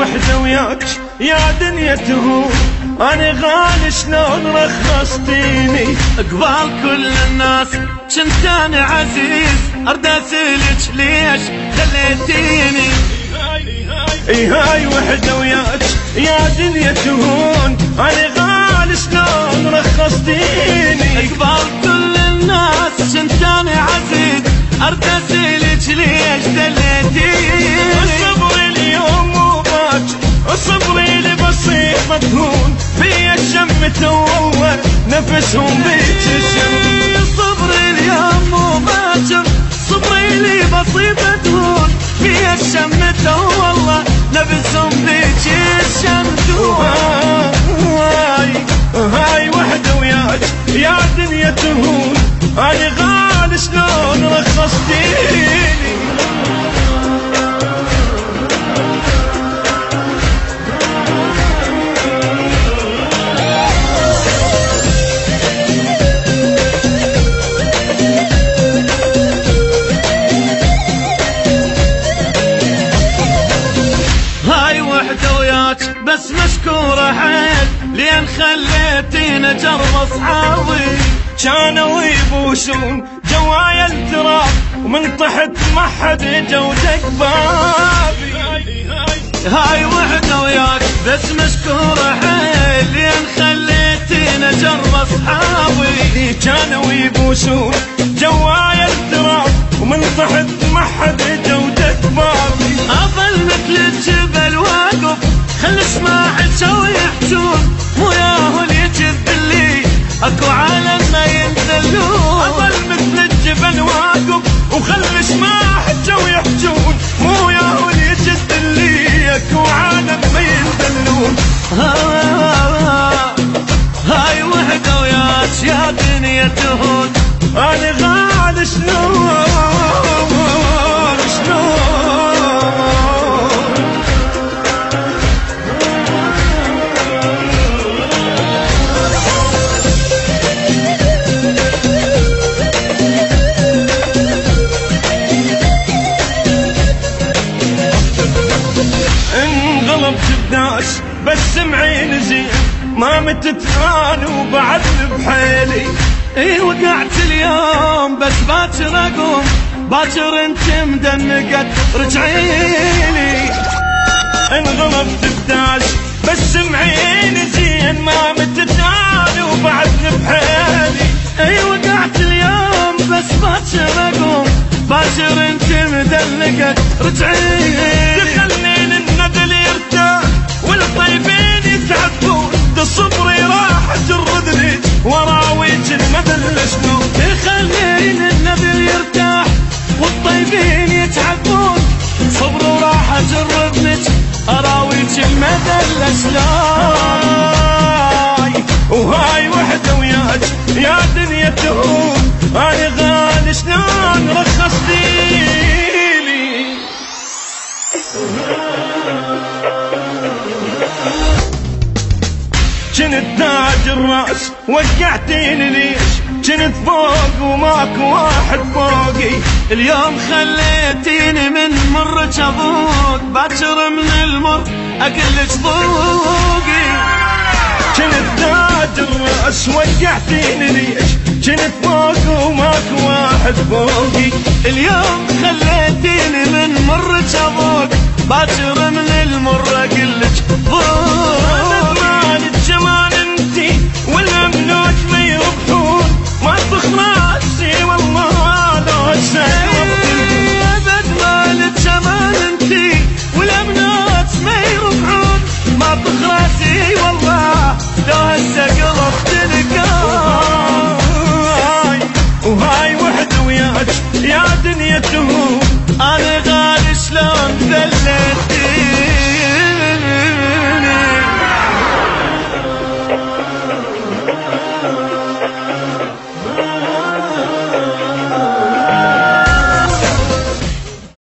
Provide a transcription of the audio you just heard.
وحدة وياك يا دنيا تهون، أنا غالي شلون رخصتيني قبال كل الناس كنت أنا عزيز، أرد أسألك ليش خليتيني. هاي وحدة وياك يا دنيا تهون، أنا غالي شلون رخصتيني. قبال كل الناس كنت أنا عزيز، أرد أسألك ليش خليتيني. صبري اليوم مو باكر، صبري لي بسيط مدهون، في الشمة والله نفسهم بيك الشم. صبري اليوم مو باكر، صبري لي بسيط مدهون، في الشمة والله نفسهم بيك الشم. هاي وحدة وياك يا دنيا تهون، أنا غالي شلون رخصتيني. بس مشكورة حيل لين خليتينا جرب اصحابي، كانوا يبوسون جوايا التراب ومن تحت ما حد جودك بابي. هاي وحدة وياك بس مشكورة حيل لين خليتينا جرب اصحابي، كانوا يبوسون جوايا التراب ومن تحت ما حد جودك بابي. اظل مثل الجبل واقف خل اسماعيل ويحجون، مو ياهل يجد اللي اكو عالم ما ينزلون. اظل مثل الجبل واقف وخل اسماعيل ويحجون، مو ياهل يجد اللي اكو عالم ما ينزلون. هاي وحدة وياك يا دنيا تهون، انا غالي شلون انقلبت بداس بس معين زين، ما متت انا وبعد بحيلي. وقعت اليوم بس باكر اقوم، باكر انت مدنقت رجعيلي. انغلبت بداس بس معين زين، ما متت انا وبعد بحيلي. وقعت اليوم بس باكر اقوم، باكر انت مدنقت رجعيلي. تخلين الندل يرتاح والطيبين يتعبون، صبري راح جردني وراويج المدل شنو. تخلين النبل يرتاح والطيبين يتعبون، صبري راح جردني اراويج المدل شلون. وهاي وحدة وياك يا دنيا تهون، انا غالي شلون رخصتيلي. كنت تاج الراس وقعتيني ليش، كنت فوق وماكو واحد فوقي. اليوم خليتيني من مر ابوك، باكر من المر اقلك ذوقي. كنت تاج الراس وقعتيني ليش، كنت فوق وماكو واحد فوقي. اليوم خليتيني من مر ابوك، باكر من المر اقلك ذوقي. الجمال انتي والمملوك ما يربحون، ما تخراسي والله لو ابد مال الجمال انتي والامنات ما يربحون، ما تخراسي والله لو هسه قلبت لقاك. وهاي وحدة وياك يا دنيا تهون، انا